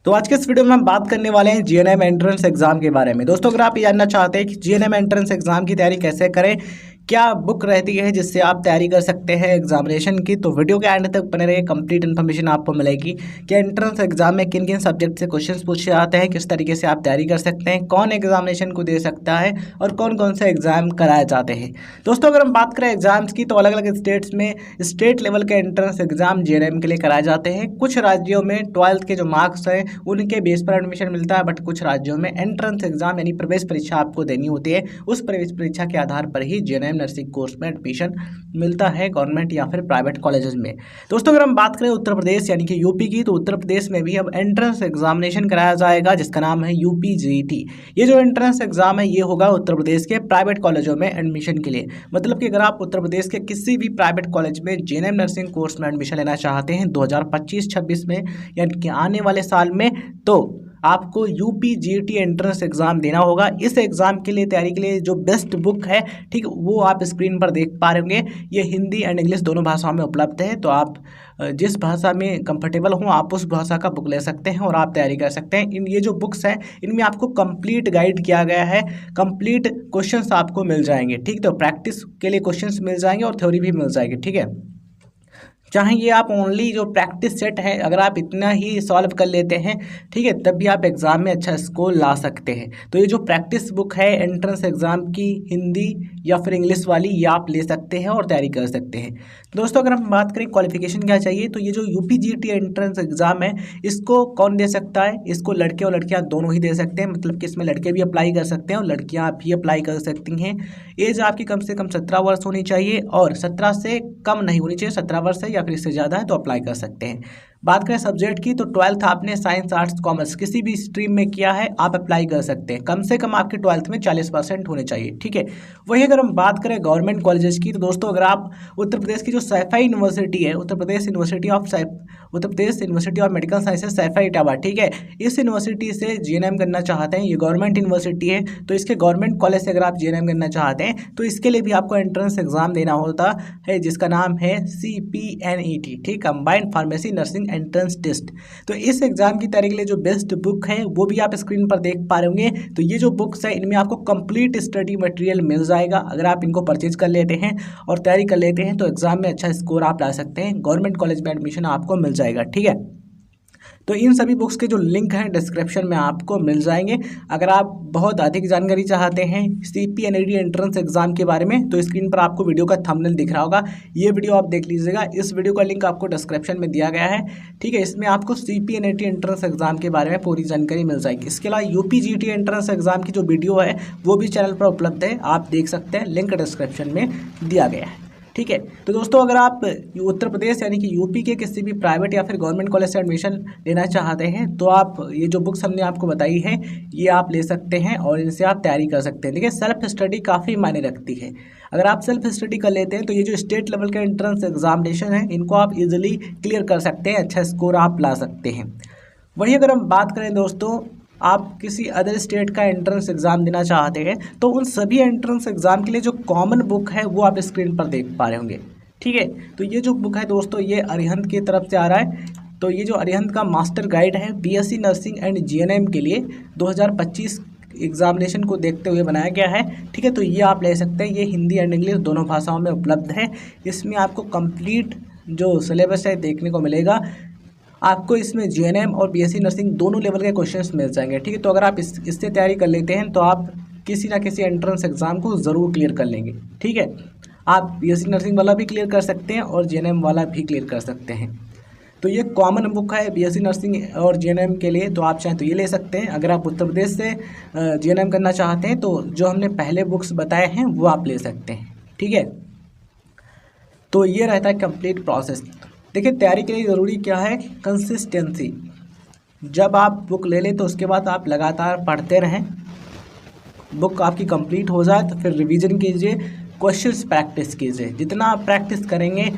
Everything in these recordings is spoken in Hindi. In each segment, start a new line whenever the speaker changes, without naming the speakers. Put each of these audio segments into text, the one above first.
तो आज के इस वीडियो में हम बात करने वाले हैं जीएनएम एंट्रेंस एग्जाम के बारे में। दोस्तों, अगर आप ये जानना चाहते हैं कि जीएनएम एंट्रेंस एग्जाम की तैयारी कैसे करें, क्या बुक रहती है जिससे आप तैयारी कर सकते हैं एग्जामिनेशन की, तो वीडियो के एंड तक बने रहिए। कंप्लीट इन्फॉर्मेशन आपको मिलेगी कि एंट्रेंस एग्जाम में किन किन सब्जेक्ट से क्वेश्चंस पूछे जाते हैं, किस तरीके से आप तैयारी कर सकते हैं, कौन एग्जामिनेशन को दे सकता है और कौन कौन से एग्जाम कराए जाते हैं। दोस्तों, अगर हम बात करें एग्जाम्स की, तो अलग अलग स्टेट्स में स्टेट लेवल के एंट्रेंस एग्जाम जीएनएम के लिए कराए जाते हैं। कुछ राज्यों में 12th के जो मार्क्स हैं उनके बेस पर एडमिशन मिलता है, बट कुछ राज्यों में एंट्रेंस एग्जाम यानी प्रवेश परीक्षा आपको देनी होती है। उस प्रवेश परीक्षा के आधार पर ही जीएनएम नर्सिंग कोर्स में एडमिशन मिलता है गवर्नमेंट या फिर प्राइवेट कॉलेजेस में। दोस्तों, अगर हम बात करें उत्तर प्रदेश यानी कि यूपी की, तो उत्तर प्रदेश में भी अब एंट्रेंस एग्जामिनेशन कराया जाएगा जिसका नाम है यूपी जीईटी। ये जो एंट्रेंस एग्जाम है ये होगा उत्तर प्रदेश के प्राइवेट कॉलेजों में एडमिशन के लिए। मतलब कि अगर आप उत्तर प्रदेश के किसी भी प्राइवेट कॉलेज में जीएनएम नर्सिंग कोर्स में एडमिशन लेना चाहते हैं 2025-26 में यानी कि आने वाले साल में, तो आपको यूपी जीईटी एंट्रेंस एग्जाम देना होगा। इस एग्जाम के लिए तैयारी के लिए जो बेस्ट बुक है, ठीक, वो आप स्क्रीन पर देख पा रहे होंगे। ये हिंदी एंड इंग्लिश दोनों भाषाओं में उपलब्ध है, तो आप जिस भाषा में कंफर्टेबल हो आप उस भाषा का बुक ले सकते हैं और आप तैयारी कर सकते हैं। ये जो बुक्स हैं इनमें आपको कंप्लीट गाइड किया गया है, कंप्लीट क्वेश्चंस आपको मिल जाएंगे, ठीक। तो प्रैक्टिस के लिए क्वेश्चंस मिल जाएंगे और थ्योरी भी मिल जाएगी, ठीक है। चाहे ये आप ओनली जो प्रैक्टिस सेट है अगर आप इतना ही सॉल्व कर लेते हैं, ठीक है, तब भी आप एग्ज़ाम में अच्छा स्कोर ला सकते हैं। तो ये जो प्रैक्टिस बुक है एंट्रेंस एग्ज़ाम की हिंदी या फिर इंग्लिश वाली, ये आप ले सकते हैं और तैयारी कर सकते हैं। दोस्तों, अगर हम बात करें क्वालिफिकेशन क्या चाहिए, तो ये जो यूपी जीईटी एंट्रेंस एग्ज़ाम है इसको कौन दे सकता है? इसको लड़के और लड़कियाँ दोनों ही दे सकते हैं। मतलब कि इसमें लड़के भी अप्लाई कर सकते हैं और लड़कियाँ भी अप्लाई कर सकती हैं। एज आपकी कम से कम 17 वर्ष होनी चाहिए और 17 से कम नहीं होनी चाहिए। 17 वर्ष है या फिर इससे ज़्यादा है तो अप्लाई कर सकते हैं। बात करें सब्जेक्ट की, तो 12th आपने साइंस आर्ट्स कॉमर्स किसी भी स्ट्रीम में किया है आप अप्लाई कर सकते हैं। कम से कम आपके 12th में 40% होने चाहिए, ठीक है। वही अगर हम बात करें गवर्नमेंट कॉलेजेस की, तो दोस्तों अगर आप उत्तर प्रदेश की जो सैफई यूनिवर्सिटी है, Uttar Pradesh university of medical sciences Saifai Etawah, ठीक है, इस यूनिवर्सिटी से जीएनएम करना चाहते हैं, ये गवर्नमेंट यूनिवर्सिटी है, तो इसके गवर्नमेंट कॉलेज से अगर आप जीएनएम करना चाहते हैं तो इसके लिए भी आपको एंट्रेंस एग्जाम देना होता है जिसका नाम है CPNET, ठीक, combined pharmacy nursing entrance test. तो इस एग्जाम की तैयारी के लिए जो बेस्ट बुक है वो भी आप स्क्रीन पर देख पा रहे होंगे। तो ये जो बुक्स है इनमें आपको कंप्लीट स्टडी मटेरियल मिल जाएगा। अगर आप इनको परचेज कर लेते हैं और तैयारी कर लेते हैं तो एग्जाम में अच्छा स्कोर आप ला सकते हैं, गवर्नमेंट कॉलेज में एडमिशन आपको मिल जाएगा, ठीक है। तो इन सभी बुक्स के जो लिंक हैं डिस्क्रिप्शन में आपको मिल जाएंगे। अगर आप बहुत अधिक जानकारी चाहते हैं CPNET एंट्रेंस एग्जाम के बारे में, तो स्क्रीन पर आपको वीडियो का थंबनेल दिख रहा होगा, ये वीडियो आप देख लीजिएगा। इस वीडियो का लिंक आपको डिस्क्रिप्शन में दिया गया है, ठीक है। इसमें आपको CPNET एंट्रेंस एग्जाम के बारे में पूरी जानकारी मिल जाएगी। इसके अलावा यूपी जीईटी एंट्रेंस एग्जाम की जो वीडियो है वो भी चैनल पर उपलब्ध है, आप देख सकते हैं, लिंक डिस्क्रिप्शन में दिया गया है, ठीक है। तो दोस्तों, अगर आप उत्तर प्रदेश यानी कि यूपी के किसी भी प्राइवेट या फिर गवर्नमेंट कॉलेज से एडमिशन लेना चाहते हैं तो आप ये जो बुक्स हमने आपको बताई है ये आप ले सकते हैं और इनसे आप तैयारी कर सकते हैं। देखिए, सेल्फ स्टडी काफ़ी मायने रखती है। अगर आप सेल्फ स्टडी कर लेते हैं तो ये जो स्टेट लेवल के एंट्रेंस एग्जामिनेशन है इनको आप ईजिली क्लियर कर सकते हैं, अच्छा स्कोर आप ला सकते हैं। वहीं अगर हम बात करें दोस्तों, आप किसी अदर स्टेट का एंट्रेंस एग्ज़ाम देना चाहते हैं तो उन सभी एंट्रेंस एग्ज़ाम के लिए जो कॉमन बुक है वो आप स्क्रीन पर देख पा रहे होंगे, ठीक है। तो ये जो बुक है दोस्तों ये अरिहंत की तरफ से आ रहा है। तो ये जो अरिहंत का मास्टर गाइड है BSc नर्सिंग एंड GNM के लिए 2025 एग्जामिनेशन को देखते हुए बनाया गया है, ठीक है। तो ये आप ले सकते हैं, ये हिंदी एंड इंग्लिश दोनों भाषाओं में उपलब्ध है। इसमें आपको कंप्लीट जो सिलेबस है देखने को मिलेगा। आपको इसमें GNM और BSc नर्सिंग दोनों लेवल के क्वेश्चंस मिल जाएंगे, ठीक है। तो अगर आप इससे तैयारी कर लेते हैं तो आप किसी ना किसी एंट्रेंस एग्जाम को ज़रूर क्लियर कर लेंगे, ठीक है। आप BSc नर्सिंग वाला भी क्लियर कर सकते हैं और GNM वाला भी क्लियर कर सकते हैं। तो ये कॉमन बुक है BSc नर्सिंग और GNM के लिए, तो आप चाहें तो ये ले सकते हैं। अगर आप उत्तर प्रदेश से GNM करना चाहते हैं तो जो हमने पहले बुक्स बताए हैं वो आप ले सकते हैं, ठीक है। तो ये रहता है कंप्लीट प्रोसेस। देखिए, तैयारी के लिए ज़रूरी क्या है? कंसिस्टेंसी। जब आप बुक ले लें तो उसके बाद आप लगातार पढ़ते रहें, बुक आपकी कंप्लीट हो जाए तो फिर रिवीजन कीजिए, क्वेश्चंस प्रैक्टिस कीजिए। जितना आप प्रैक्टिस करेंगे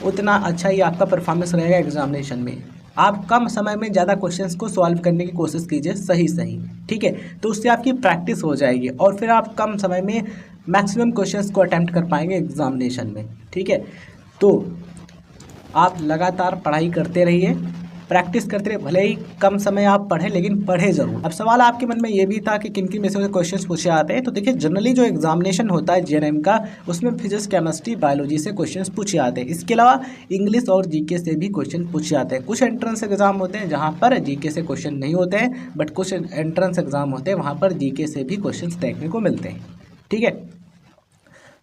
उतना अच्छा ही आपका परफॉर्मेंस रहेगा एग्जामिनेशन में। आप कम समय में ज़्यादा क्वेश्चंस को सॉल्व करने की कोशिश कीजिए, सही, ठीक है। तो उससे आपकी प्रैक्टिस हो जाएगी और फिर आप कम समय में मैक्सिमम क्वेश्चंस को अटैम्प्ट कर पाएंगे एग्जामिनेशन में, ठीक है। तो आप लगातार पढ़ाई करते रहिए, प्रैक्टिस करते रहे, भले ही कम समय आप पढ़ें लेकिन पढ़े जरूर। अब सवाल आपके मन में ये भी था कि किन किन में से क्वेश्चन पूछे आते हैं, तो देखिए जनरली जो एग्जामिनेशन होता है जीएनएम का, उसमें फिजिक्स, केमिस्ट्री, बायोलॉजी से क्वेश्चन पूछे आते हैं। इसके अलावा इंग्लिश और जीके से भी क्वेश्चन पूछे आते हैं। कुछ एंट्रेंस एग्जाम होते हैं जहाँ पर जीके से क्वेश्चन नहीं होते हैं, बट कुछ एंट्रेंस एग्जाम होते हैं वहाँ पर जीके से भी क्वेश्चन देखने को मिलते हैं। ठीक है,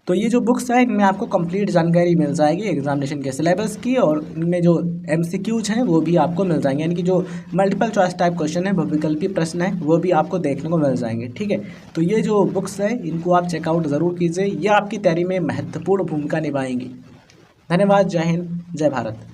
तो ये जो बुक्स है इनमें आपको कंप्लीट जानकारी मिल जाएगी एग्जामिनेशन के सिलेबस की, और इनमें जो एमसीक्यूज हैं वो भी आपको मिल जाएंगे, यानी कि जो मल्टीपल चॉइस टाइप क्वेश्चन है, बहुविकल्पी प्रश्न है, वो भी आपको देखने को मिल जाएंगे। ठीक है, तो ये जो बुक्स है इनको आप चेकआउट ज़रूर कीजिए, ये आपकी तैयारी में महत्वपूर्ण भूमिका निभाएंगी। धन्यवाद। जय हिंद, जय भारत।